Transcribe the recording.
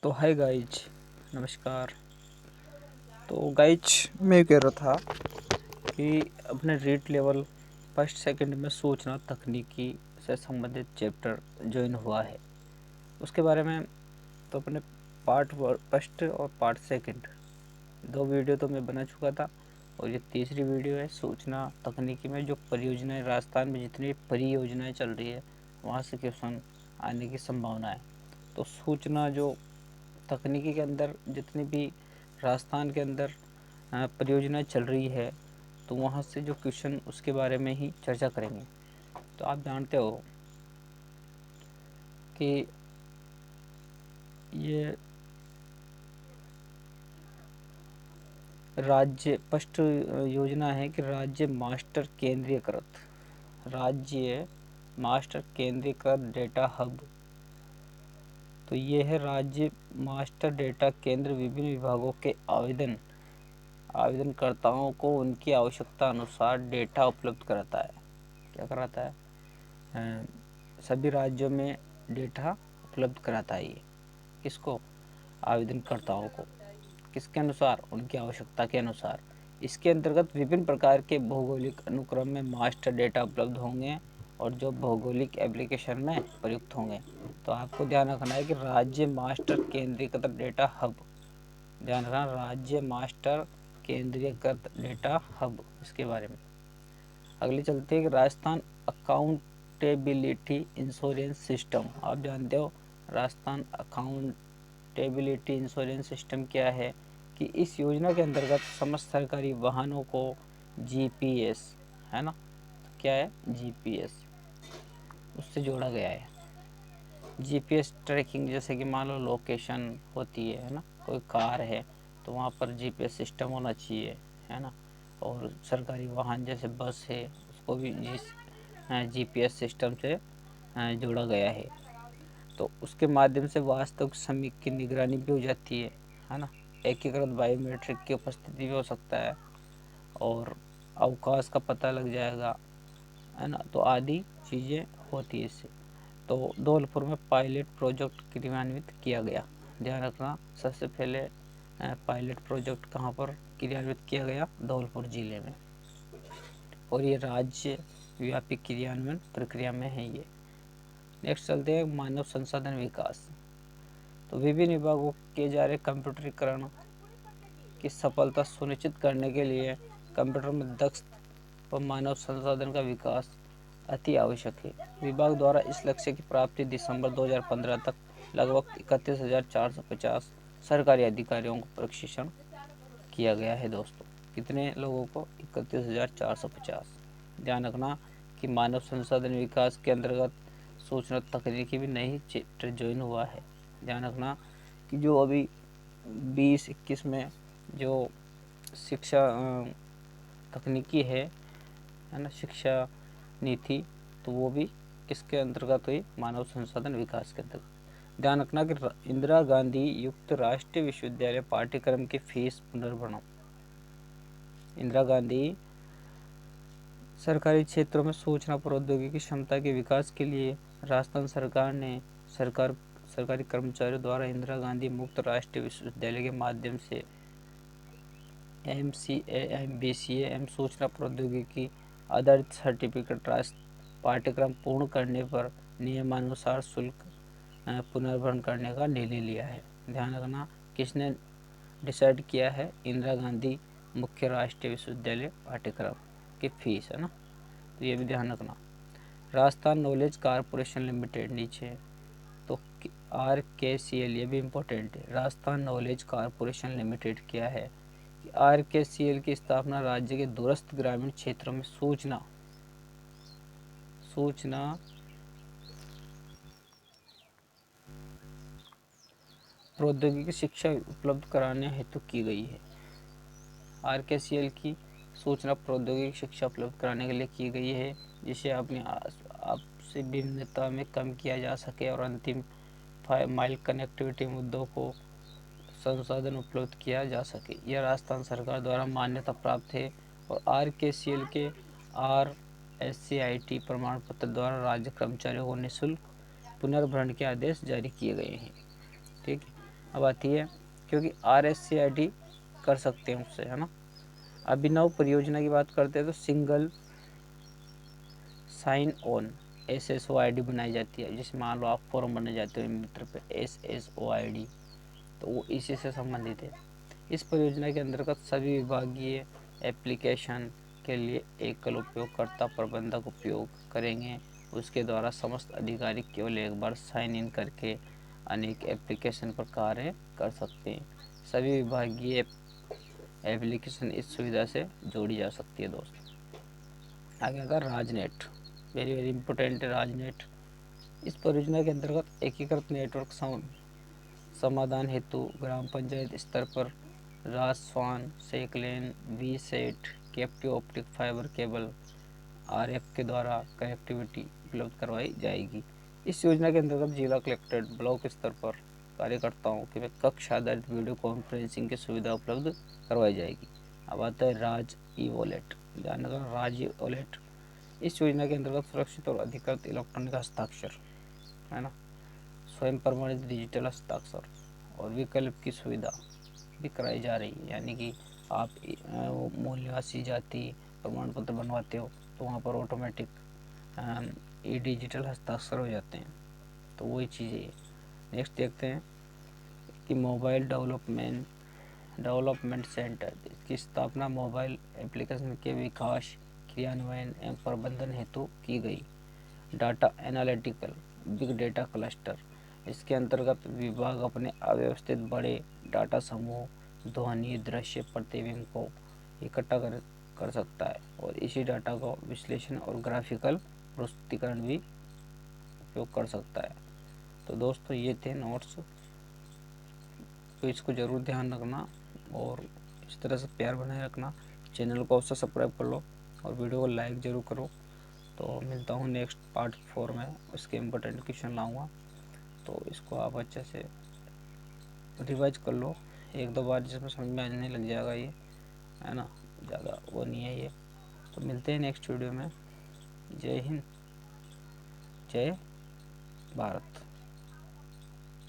तो hi guys, नमस्कार। तो गाइज मैं कह रहा था कि अपने रीड लेवल फर्स्ट सेकंड में सूचना तकनीकी से संबंधित चैप्टर ज्वाइन हुआ है। उसके बारे में तो अपने पार्ट फर्स्ट और पार्ट सेकंड 2 वीडियो तो मैं बना चुका था, और ये तीसरी वीडियो है। सूचना तकनीकी में जो परियोजनाएं, राजस्थान में जितनी परियोजनाएं चल रही है वहाँ से क्वेश्चन आने की संभावना है। तो सूचना जो तकनीकी के अंदर जितनी भी राजस्थान के अंदर परियोजनाएं चल रही है, तो वहाँ से जो क्वेश्चन उसके बारे में ही चर्चा करेंगे। तो आप जानते हो कि ये राज्य फर्स्ट योजना है कि राज्य मास्टर केंद्रीकृत, राज्य मास्टर केंद्रीकृत डेटा हब। तो ये है राज्य मास्टर डेटा केंद्र। विभिन्न विभागों के आवेदनकर्ताओं को उनकी आवश्यकता अनुसार डेटा उपलब्ध कराता है। क्या कराता है? सभी राज्यों में डेटा उपलब्ध कराता है। ये किसको? आवेदनकर्ताओं को। किसके अनुसार? उनकी आवश्यकता के अनुसार। इसके अंतर्गत विभिन्न प्रकार के भौगोलिक अनुक्रम में मास्टर डेटा उपलब्ध होंगे और जो भौगोलिक एप्लीकेशन में प्रयुक्त होंगे। तो आपको ध्यान रखना है कि राज्य मास्टर केंद्रीकृत डेटा हब, ध्यान रखना, राज्य मास्टर केंद्रीकृत डेटा हब, इसके बारे में। अगले चलते हैं कि राजस्थान अकाउंटेबिलिटी इंश्योरेंस सिस्टम। आप जानते हो राजस्थान अकाउंटेबिलिटी इंश्योरेंस सिस्टम क्या है? कि इस योजना के अंतर्गत समस्त सरकारी वाहनों को जीपीएस, है ना, क्या है? जीपीएस, उससे जोड़ा गया है। जीपीएस ट्रैकिंग, जैसे कि मान लो लोकेशन होती है ना, कोई कार है तो वहाँ पर जीपीएस सिस्टम होना चाहिए, है ना। और सरकारी वाहन जैसे बस है, उसको भी जीपीएस सिस्टम से जोड़ा गया है। तो उसके माध्यम से वास्तविक समय की निगरानी भी हो जाती है ना। एकीकृत बायोमेट्रिक की उपस्थिति भी हो सकता है और अवकाश का पता लग जाएगा, है ना। तो आदि चीज़ें होती है इससे। तो धौलपुर में पायलट प्रोजेक्ट क्रियान्वित किया गया। ध्यान रखना, सबसे पहले पायलट प्रोजेक्ट कहाँ पर क्रियान्वित किया गया? धौलपुर जिले में। और ये राज्य व्यापी क्रियान्वयन प्रक्रिया में है ये। नेक्स्ट चलते हैं मानव संसाधन विकास। तो विभिन्न विभागों के जा रहे कंप्यूटरीकरण की सफलता सुनिश्चित करने के लिए कंप्यूटर में दक्ष व मानव संसाधन का विकास अति आवश्यक है। विभाग द्वारा इस लक्ष्य की प्राप्ति दिसंबर 2015 तक लगभग 31,450 सरकारी अधिकारियों को प्रशिक्षण किया गया है। दोस्तों, कितने लोगों को? 31,450। ध्यान रखना कि मानव संसाधन विकास के अंतर्गत सूचना तकनीकी भी नई चैप्टर ज्वाइन हुआ है। ध्यान रखना कि जो अभी 2021 में जो शिक्षा तकनीकी है ना, शिक्षा नीति, तो वो भी किसके अंतर्गत हुई? मानव संसाधन विकास के अंतर्गत। ध्यान रखना कि इंदिरा गांधी युक्त राष्ट्रीय विश्वविद्यालय पाठ्यक्रम की फीस पुनर्भरण। इंदिरा गांधी सरकारी क्षेत्रों में सूचना प्रौद्योगिकी क्षमता के विकास के लिए राजस्थान सरकार ने सरकारी कर्मचारियों द्वारा इंदिरा गांधी मुक्त राष्ट्रीय विश्वविद्यालय के माध्यम से MCA, MBCA एवं सूचना प्रौद्योगिकी आधारित सर्टिफिकेट पाठ्यक्रम पूर्ण करने पर नियमानुसार शुल्क पुनर्भरण करने का निर्णय लिया है। ध्यान रखना, किसने डिसाइड किया है? इंदिरा गांधी मुख्य राष्ट्रीय विश्वविद्यालय पाठ्यक्रम की फीस, है ना। तो ये भी ध्यान रखना। राजस्थान नॉलेज कॉरपोरेशन लिमिटेड नीचे, तो RKCL, ये भी इम्पोर्टेंट है। राजस्थान नॉलेज कॉरपोरेशन लिमिटेड क्या है? RKCL की स्थापना राज्य के दूरस्थ ग्रामीण क्षेत्रों में सूचना प्रौद्योगिकी शिक्षा उपलब्ध कराने हेतु की गई है। RKCL की सूचना प्रौद्योगिकी शिक्षा उपलब्ध कराने के लिए की गई है, जिसे अपने आपसी भिन्नता में कम किया जा सके और अंतिम माइल कनेक्टिविटी मुद्दों को संसाधन उपलब्ध किया जा सके। यह राजस्थान सरकार द्वारा मान्यता प्राप्त है और RKCL के RSCIT प्रमाण पत्र द्वारा राज्य कर्मचारियों को निःशुल्क पुनर्भरण के आदेश जारी किए गए हैं। ठीक है। अब आती है, क्योंकि RSCID कर सकते हैं उससे, है ना। अभिनव परियोजना की बात करते हैं तो सिंगल साइन ऑन SSOID बनाई जाती है। जिसमें मान लो आप फॉर्म भरने जाते हो मित्र पे SSOID, तो वो इसी से संबंधित है। इस परियोजना के अंतर्गत सभी विभागीय एप्लीकेशन के लिए एकल उपयोगकर्ता प्रबंधक उपयोग करेंगे। उसके द्वारा समस्त अधिकारी केवल एक बार साइन इन करके अनेक एप्लीकेशन पर कार्य कर सकते हैं। सभी विभागीय एप्लीकेशन इस सुविधा से जोड़ी जा सकती है दोस्तों। आगे आता है राजनेट, वेरी वेरी इंपॉर्टेंट है राजनेट। इस परियोजना के अंतर्गत एकीकृत नेटवर्क समाधान हेतु ग्राम पंचायत स्तर पर राजस्वान, सेकलेन, वी सेट, captive optic fibre cable RF के द्वारा कनेक्टिविटी उपलब्ध करवाई जाएगी। इस योजना के अंतर्गत जिला कलेक्टर ब्लॉक स्तर पर कार्यकर्ताओं के कक्ष आधारित वीडियो कॉन्फ्रेंसिंग की सुविधा उपलब्ध करवाई जाएगी। अब आता है राज ई वॉलेट, जानकर राज ई वॉलेट। इस योजना के अंतर्गत सुरक्षित और अधिकृत इलेक्ट्रॉनिक हस्ताक्षर, है ना, स्वयं प्रमाणित डिजिटल हस्ताक्षर और विकल्प की सुविधा भी कराई जा रही है। यानी कि आप मूल निवासी जाति प्रमाण पत्र बनवाते हो तो वहाँ पर ऑटोमेटिक ई डिजिटल हस्ताक्षर हो जाते हैं, तो वही चीज़ें। नेक्स्ट देखते हैं कि मोबाइल डेवलपमेंट सेंटर, इसकी स्थापना मोबाइल एप्लीकेशन के विकास, क्रियान्वयन एवं प्रबंधन हेतु की गई। Data analytical big data cluster, इसके अंतर्गत विभाग अपने अव्यवस्थित बड़े डाटा समूह, ध्वनि दृश्य प्रतिबिंब को इकट्ठा कर सकता है और इसी डाटा को विश्लेषण और ग्राफिकल प्रस्तुतिकरण भी उपयोग कर सकता है। तो दोस्तों ये थे नोट्स, तो इसको ज़रूर ध्यान रखना और इस तरह से प्यार बनाए रखना। चैनल को अवश्य सब्सक्राइब कर लो और वीडियो को लाइक ज़रूर करो। तो मिलता हूँ नेक्स्ट पार्ट 4 में, उसके इम्पोर्टेंट क्वेश्चन लाऊंगा, तो इसको आप अच्छे से रिवाइज कर लो एक दो बार, जिसमें समझ में आने लग जाएगा ये, है ना, ज़्यादा वो नहीं है ये। तो मिलते हैं नेक्स्ट वीडियो में। जय हिंद, जय भारत।